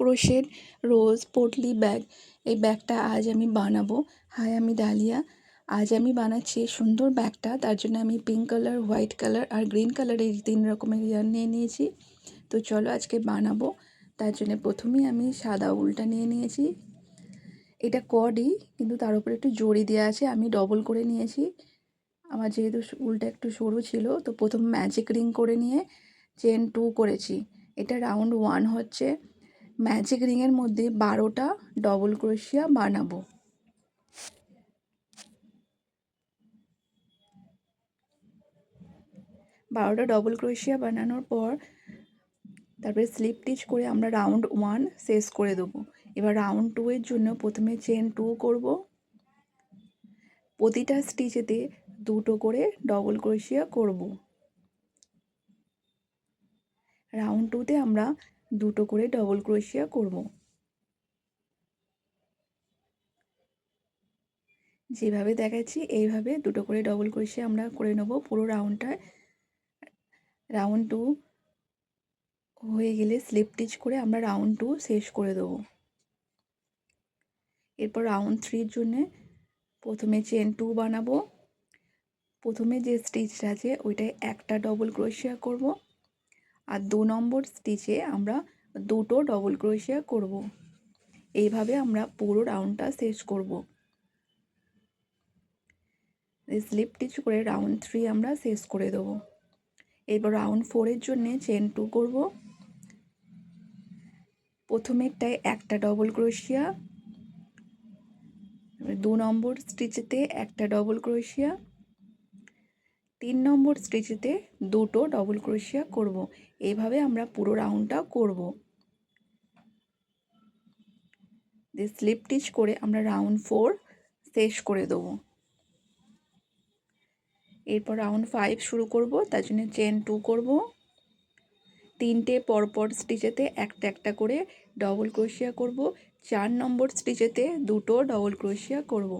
ক্রোশের রোজ potli bag. এই ব্যাগটা আজ আমি বানাবো। হাই, আমি ডালিয়া। আজ আমি বানাচ্ছি সুন্দর ব্যাগটা। তার জন্য আমি পিঙ্ক কালার, হোয়াইট কালার আর গ্রিন কালারের 3 রকমের ইয়ার নিয়ে নিয়েছি। তো চলো আজকে বানাবো। তার জন্য প্রথমেই আমি সাদা উলটা নিয়ে নিয়েছি। এটা কডই, কিন্তু তার উপরে একটু জড়ি দেওয়া আছে। আমি ডবল করে নিয়েছি। আমার যেহেতু উলটা একটু সরু ছিল, তো প্রথম ম্যাজিক রিং করে নিয়ে চেন 2 করেছি। এটা রাউন্ড 1 হচ্ছে। ম্যাজিক রিংয়ের মধ্যে 12টা ডবল ক্রোশিয়া বানাবো। ডবল ক্রোশিয়া বানানোর পর তারপরে স্লিপ স্টিচ করে আমরা রাউন্ড 1 শেষ করে দেবো। এবার রাউন্ড 2 এর জন্য প্রথমে চেন 2 করব। প্রতিটা স্টিচেতে 2টো করে ডবল ক্রোশিয়া করব। রাউন্ড 2তে আমরা 2টো করে ডবল ক্রোশিয়া করব। যেভাবে দেখাচ্ছি এইভাবে 2টো করে ডবল ক্রোশিয়া আমরা করে নেব পুরো রাউন্ডটায়। রাউন্ড 2 হয়ে গেলে স্লিপ স্টিচ করে আমরা রাউন্ড 2 শেষ করে দেবো। এরপর রাউন্ড 3 এর জন্য প্রথমে চেন 2 বানাবো। প্রথমে যে স্টিচটা আছে ওইটায় একটা ডবল ক্রোশিয়া করব, আর 2 নম্বর স্টিচে আমরা 2টো ডবল ক্রোশিয়া করব। এইভাবে আমরা পুরো রাউন্ডটা শেষ করব। স্লিপ স্টিচ করে রাউন্ড 3 আমরা শেষ করে দেবো। এরপর রাউন্ড 4 এর জন্য চেন 2 করব। প্রথমেরটায় একটা ডবল ক্রোশিয়া, 2 নম্বর স্টিচেতে একটা ডবল ক্রোশিয়া, 3 নম্বর স্টিচেতে 2টো ডবল ক্রোশিয়া করব। এইভাবে আমরা পুরো রাউন্ডটা করব। স্লিপ স্টিচ করে আমরা রাউন্ড 4 শেষ করে দেবো। এরপর রাউন্ড 5 শুরু করব। তার জন্য চেন 2 করব। 3টে পরপর স্টিচেতে একটা একটা করে ডবল ক্রোশিয়া করব। 4 নম্বর স্টিচেতে 2টো ডবল ক্রোশিয়া করব।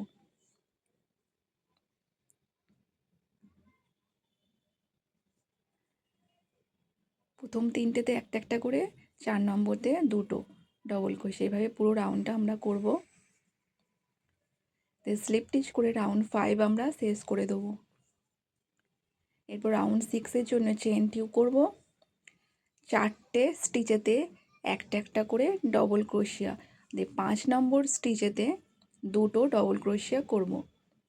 প্রথম 3টেতে একটা একটা করে, 4 নম্বরতে 2টো ডবল ক্রোশিয়া। এইভাবে পুরো রাউন্ডটা আমরা করব। স্লিপ স্টিচ করে রাউন্ড 5 আমরা শেষ করে দেবো। এরপর রাউন্ড 6 এর জন্য চেন 2 করব। 4টে স্টিচেতে একটা একটা করে ডবল ক্রোশিয়া দিয়ে 5 নম্বর স্টিচেতে 2টো ডবল ক্রোশিয়া করব।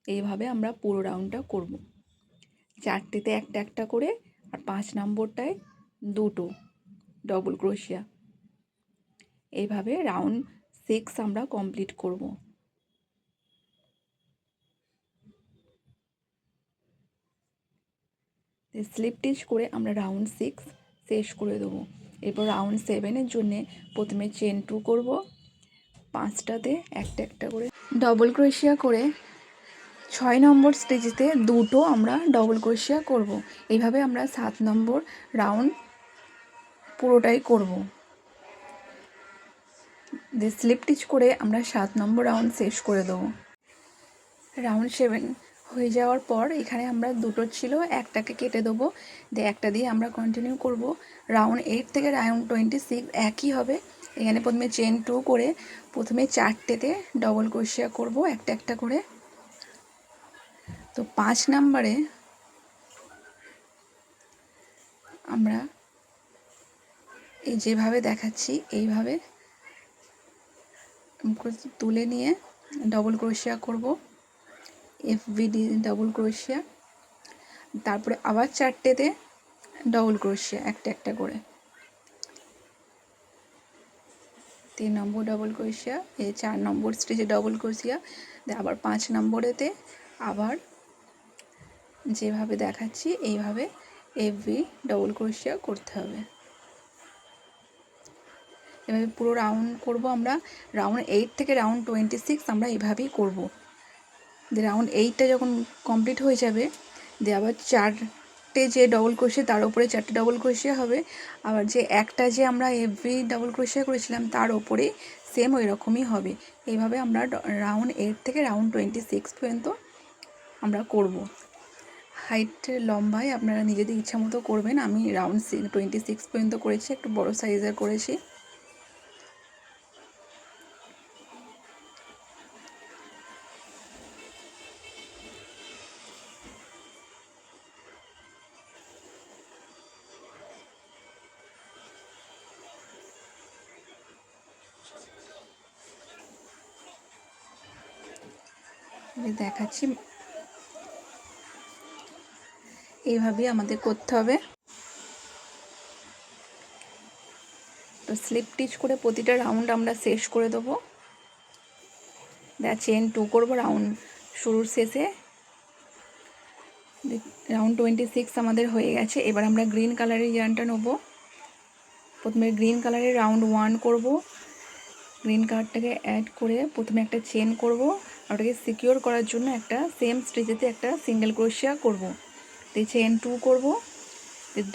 এইভাবে আমরা পুরো রাউন্ডটা করব। 4টেতে একটা একটা করে, আর 5 নম্বরটায় 2টো ডবল ক্রোশিয়া। এইভাবে রাউন্ড 6 আমরা কমপ্লিট করব। স্লিপ স্টিচ করে আমরা রাউন্ড 6 শেষ করে দেবো। এরপর রাউন্ড 7 এর জন্য প্রথমে চেন 2 করব। 5টাতে একটা একটা করে ডবল ক্রোশিয়া করে 6 নম্বর স্টিচেতে 2টো আমরা ডবল ক্রোশিয়া করব। এইভাবে আমরা 7 নম্বর রাউন্ড পুরোটাই করব। স্লিপ স্টিচ করে আমরা 7 নম্বর রাউন্ড শেষ করে দেবো। রাউন্ড 7 হয়ে যাওয়ার পর এখানে আমরা 2টো ছিল, একটাকে কেটে দেবো। একটা দিয়ে আমরা কন্টিনিউ করব। রাউন্ড 8 থেকে রাউন্ড 26 একই হবে। এখানে প্রথমে চেন 2 করে প্রথমে 4টেতে ডবল ক্রোশিয়া করব একটা একটা করে। তো 5 নম্বরে আমরা এই যেভাবে দেখাচ্ছি এইভাবে তুলে নিয়ে ডবল ক্রোশিয়া করব, FVD ডবল ক্রোশিয়া। তারপরে আবার 4টেতে ডবল ক্রোশিয়া একটা একটা করে, 3 নম্বর ডবল ক্রোশিয়া, এই 4 নম্বর স্টিচে ডবল ক্রোশিয়া, আবার 5 নম্বরেতে আবার যেভাবে দেখাচ্ছি এইভাবে FV ডবল ক্রোশিয়া করতে হবে। এভাবে পুরো রাউন্ড করব আমরা। রাউন্ড 8 থেকে রাউন্ড 26 আমরা এইভাবেই করব। রাউন্ড 8টা যখন কমপ্লিট হয়ে যাবে, আবার 4টে যে ডবল ক্রোশিয়া তার উপরে 4টে ডবল ক্রোশিয়া হবে। আবার যে একটা যে আমরা FV ডবল ক্রোশিয়া করেছিলাম তার ওপরে সেম ওই রকমই হবে। এইভাবে আমরা রাউন্ড 8 থেকে রাউন্ড 26 পর্যন্ত আমরা করব। হাইট লম্বায় আপনারা নিজেদের ইচ্ছা মতো করবেন। আমি রাউন্ড 26 পর্যন্ত করেছি, একটু বড় সাইজের করেছি। দেখাচ্ছি, এইভাবেই আমাদের করতে হবে। তো স্লিপ স্টিচ করে প্রতিটা রাউন্ড আমরা শেষ করে দেবো। চেন 2 করবো রাউন্ড শুরুর শেষে। রাউন্ড 26 আমাদের হয়ে গেছে। এবার আমরা গ্রিন কালারের ইয়ার্নটা নেব। প্রথমে গ্রিন কালারের রাউন্ড 1 করব। গ্রিন কালারটাকে অ্যাড করে প্রথমে একটা চেন করব, আর ওটাকে সিকিওর করার জন্য একটা সেম স্টিচেতে একটা সিঙ্গেল ক্রোশিয়া করব। তো চেন 2 করব,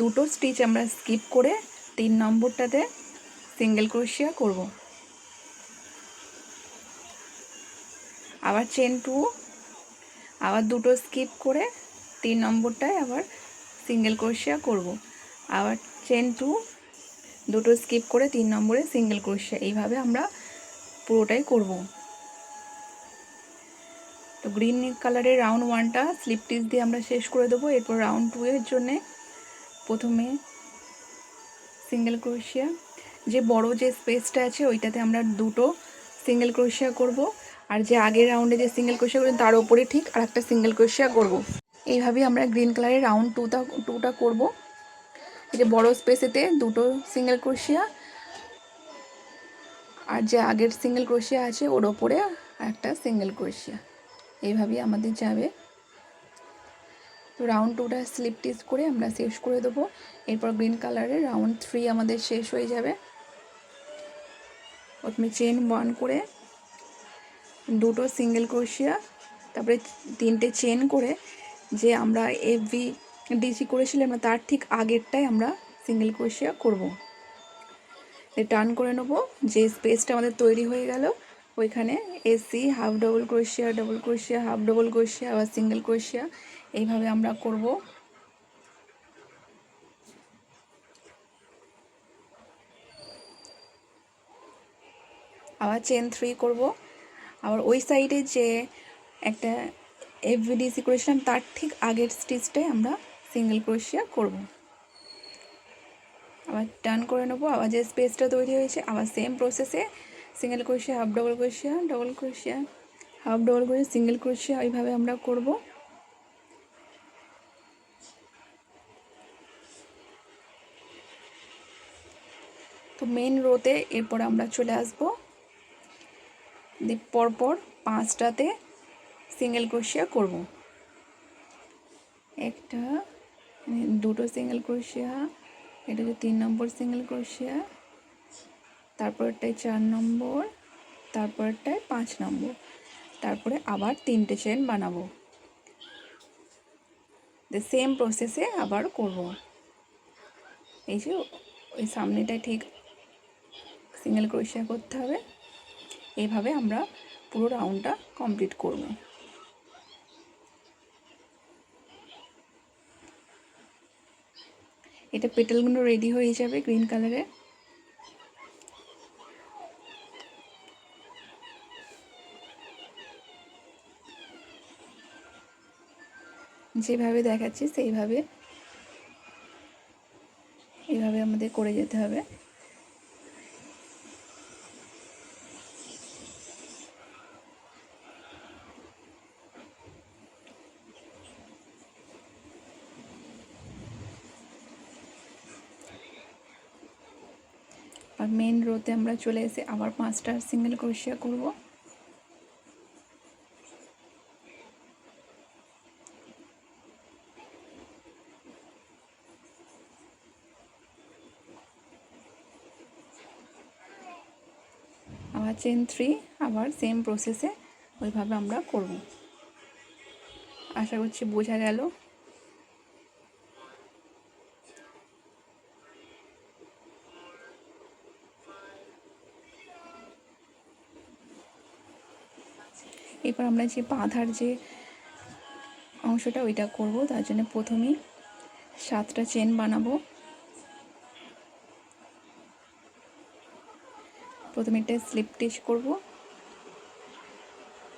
দুটো স্টিচ আমরা স্কিপ করে 3 নম্বরটাতে সিঙ্গেল ক্রোশিয়া করব। আবার চেন 2, আবার দুটো স্কিপ করে 3 নম্বরটায় আবার সিঙ্গেল ক্রোশিয়া করব। আবার চেন 2, দুটো স্কিপ করে 3 নম্বরে সিঙ্গেল ক্রোশিয়া। এইভাবে আমরা পুরোটাই করব। তো গ্রিন কালারের রাউন্ড 1টা স্লিপ স্টিচ দিয়ে আমরা শেষ করে দেবো। এরপর রাউন্ড 2 এর জন্যে প্রথমে সিঙ্গেল ক্রোশিয়া, যে বড় যে স্পেসটা আছে ওইটাতে আমরা দুটো সিঙ্গেল ক্রোশিয়া করব, আর যে আগের রাউন্ডে যে সিঙ্গেল ক্রোশিয়া করব তার ওপরে ঠিক আর একটা সিঙ্গেল ক্রোশিয়া করব। এইভাবেই আমরা গ্রিন কালারের রাউন্ড 2টা করব। এই যে বড় স্পেসেতে দুটো সিঙ্গেল ক্রোশিয়া, আর যে আগের সিঙ্গেল ক্রোশিয়া আছে ওর ওপরে একটা সিঙ্গেল ক্রোশিয়া। এইভাবেই আমাদের যাবে। তো রাউন্ড 2টা স্লিপ স্টিচ করে আমরা শেষ করে দেবো। এরপর গ্রিন কালারের রাউন্ড 3 আমাদের শেষ হয়ে যাবে। প্রথমে চেন 1 করে দুটো সিঙ্গেল ক্রোশিয়া, তারপরে 3টে চেন করে যে আমরা এভি ডিসি করেছিলাম না তার ঠিক আগেরটায় আমরা সিঙ্গেল ক্রোশিয়া করব। টার্ন করে নেব, যে স্পেসটা আমাদের তৈরি হয়ে গেল ওইখানে এসি half double crochet, double crochet, half double crochet, আবার সিঙ্গেল ক্রোশিয়া। এইভাবে আমরা করব। আবার চেন 3 করব। আবার ওই সাইডে যে একটা এফভিডিসি করেছিলাম তার ঠিক আগের স্টিচটায় আমরা সিঙ্গেল ক্রোশিয়া করব। আবার টার্ন করে নেব, আবার যে স্পেসটা তৈরি হয়েছে আবার সেম প্রসেসে single crochet, half double crochet, double crochet, half double crochet, single crochet, এইভাবে আমরা করব। তো মেন রোতে এরপর আমরা চলে আসব পরপর 5টাতে সিঙ্গেল ক্রোশিয়া করব। একটা দুটো সিঙ্গেল ক্রোশিয়া, এটা হচ্ছে 3 নম্বর সিঙ্গেল ক্রোশিয়া, তারপরটায় 4 নম্বর, তারপরটায় 5 নম্বর, তারপরে আবার 3টে চেন বানাবো। সেম প্রসেসে আবার করব। এই যে ওই সামনেটায় ঠিক সিঙ্গেল ক্রোশিয়া করতে হবে। এইভাবে আমরা পুরো রাউন্ডটা কমপ্লিট করব। এটা পেটালগুলো রেডি হয়ে যাবে গ্রিন কালারে। যেভাবে দেখাচ্ছি সেইভাবে এইভাবে আমাদের করে যেতে হবে। আর মেন রোতে আমরা চলে এসে আবার 5টা সিঙ্গেল ক্রোশিয়া করব। আবার চেন 3, আবার সেম প্রসেসে ওইভাবে আমরা করব। আশা করছি বোঝা গেল। এরপর আমরা যে বাঁধার যে অংশটা ওইটা করব, তার জন্য প্রথমেই 7টা চেন বানাবো। প্রথমে একটা স্লিপ স্টিচ করব,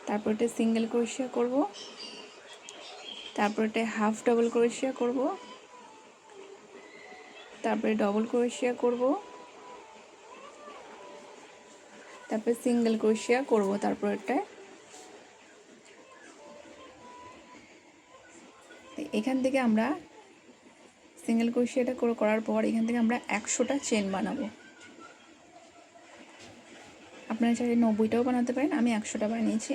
তারপর একটা সিঙ্গেল ক্রোশিয়া করব, তারপর একটা হাফ ডবল ক্রোশিয়া করব, তারপরে ডবল ক্রোশিয়া করব, তারপরে সিঙ্গেল ক্রোশিয়া করব, তারপর একটা এখান থেকে আমরা সিঙ্গেল ক্রোশেটা করার পর এখান থেকে আমরা 100টা চেন বানাবো। আপনারা চাইলে 90টাও বানাতে পারেন, আমি 100টা বানিয়েছি।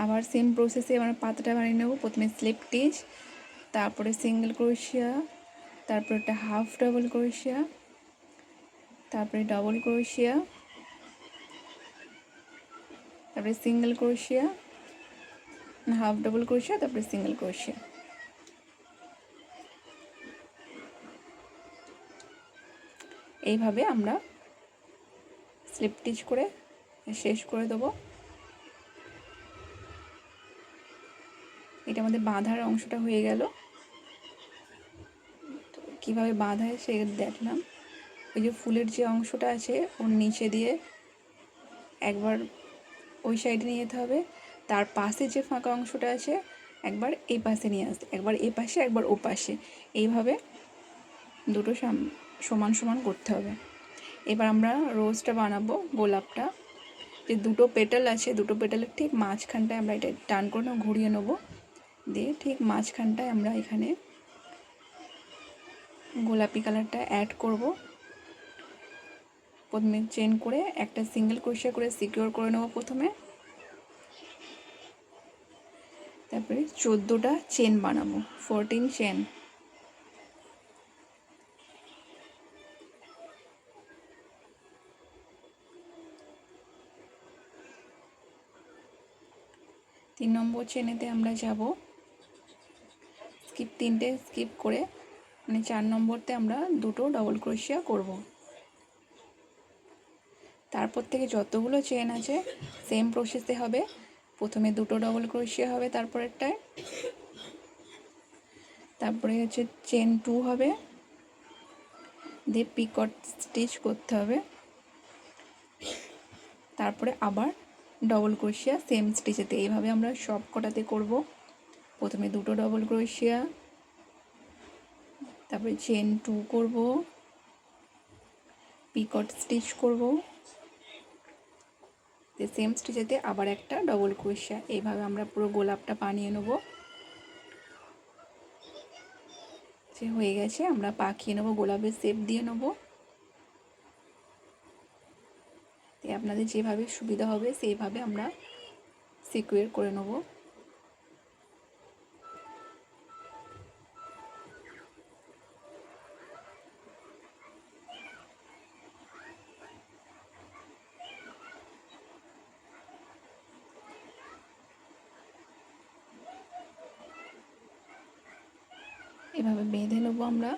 আবার সেম প্রসেসে আমরা পাতাটা বানিয়ে নেব। প্রথমে স্লিপ স্টিচ, তারপরে সিঙ্গেল ক্রোশিয়া, তারপরে একটা হাফ ডাবল ক্রোশিয়া, তারপরে ডাবল ক্রোশিয়া, তারপরে সিঙ্গেল ক্রোশিয়া, হাফ ডাবল ক্রোশিয়া, তারপরে সিঙ্গেল ক্রোশিয়া। এইভাবে আমরা স্লিপ স্টিচ করে শেষ করে দেবো। এটা আমাদের বাঁধার অংশটা হয়ে গেল। কিভাবে বাঁধায় সে দেখলাম। ওই যে ফুলের যে অংশটা আছে ওর নিচে দিয়ে একবার ওই সাইডে নিয়ে যেতে হবে, তার পাশে যে ফাঁকা অংশটা আছে একবার এই পাশে নিয়ে আসতে, একবার এ পাশে একবার ও পাশে, এইভাবে দুটো সমান সমান করতে হবে। এবার আমরা রোজটা বানাবো, গোলাপটা। যে দুটো পেটাল আছে, দুটো পেটালের ঠিক মাঝখানটায় আমরা এটা টান করে ঘুরিয়ে নেবো, দিয়ে ঠিক মাঝখানটায় আমরা এখানে গোলাপি কালারটা অ্যাড করব। প্রথমে চেন করে একটা সিঙ্গেল ক্রোশিয়া করে সিকিউর করে নেব প্রথমে, তারপরে 14টা চেন বানাবো, 14 চেন। তিন নম্বর চেনেতে আমরা যাব, তিনটে স্কিপ করে, মানে 4 নম্বরতে আমরা দুটো ডবল ক্রোশিয়া করব। তারপর থেকে যতগুলো চেন আছে সেম প্রসেসে হবে। প্রথমে দুটো ডবল ক্রোশিয়া হবে, তারপরেরটায়, তারপরে হচ্ছে চেন 2 হবে, দিয়ে পিকট স্টিচ করতে হবে, তারপরে আবার ডবল ক্রোশিয়া সেম স্টিচেতে। এইভাবে আমরা সব কটাতে করব। প্রথমে দুটো ডবল ক্রোশিয়া, তারপরে চেন 2 করব, পিকট স্টিচ করব, সেম স্টিচেতে আবার একটা ডবল ক্রোশিয়া। এইভাবে আমরা পুরো গোলাপটা বানিয়ে নেব। যে হয়ে গেছে আমরা পাকিয়ে নেব, গোলাপের শেপ দিয়ে নেব। আপনাদের যেভাবে সুবিধা হবে সেইভাবে আমরা সিকিউর করে নেব। এভাবে বেঁধে নেব আমরা।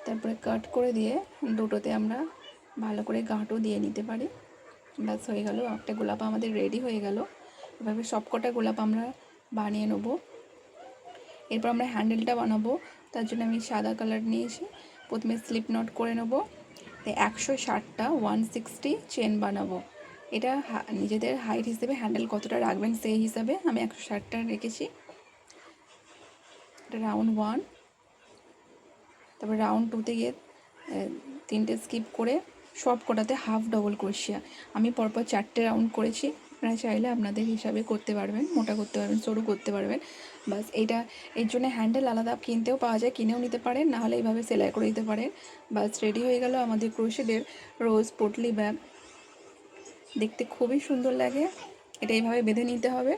তারপরে কাট করে দিয়ে দুটোতে আমরা ভালো করে গাঁটও দিয়ে নিতে পারি। ব্যাস হয়ে গেল, একটা গোলাপ আমাদের রেডি হয়ে গেল। এভাবে সবকটা গোলাপ আমরা বানিয়ে নেব। এরপর আমরা হ্যান্ডেলটা বানাবো। তার জন্য আমি সাদা কালার নিয়েছি। প্রথমে স্লিপ নট করে নেব। 160টা 160 চেন বানাবো। এটা নিজেদের হাইট হিসেবে হ্যান্ডেল কতটা রাখবেন সেই হিসাবে আমি 160টা রেখেছি। এটা রাউন্ড 1, তারপর রাউন্ড 2তে গিয়ে 3টে স্কিপ করে সব কটাতে হাফ ডবল ক্রোশিয়া। আমি পরপর 4টে রাউন্ড করেছি। আপনারা চাইলে আপনাদের হিসাবে করতে পারবেন, মোটা করতে পারবেন, সরু করতে পারবেন। বাস এইটা, এর জন্য হ্যান্ডেল আলাদা কিনতেও পাওয়া যায়, কিনেও নিতে পারেন, নাহলে এইভাবে সেলাই করে দিতে পারেন। বাস রেডি হয়ে গেল আমাদের ক্রোশেটের রোজ পোটলি ব্যাগ। দেখতে খুবই সুন্দর লাগে। এটা এইভাবে বেঁধে নিতে হবে।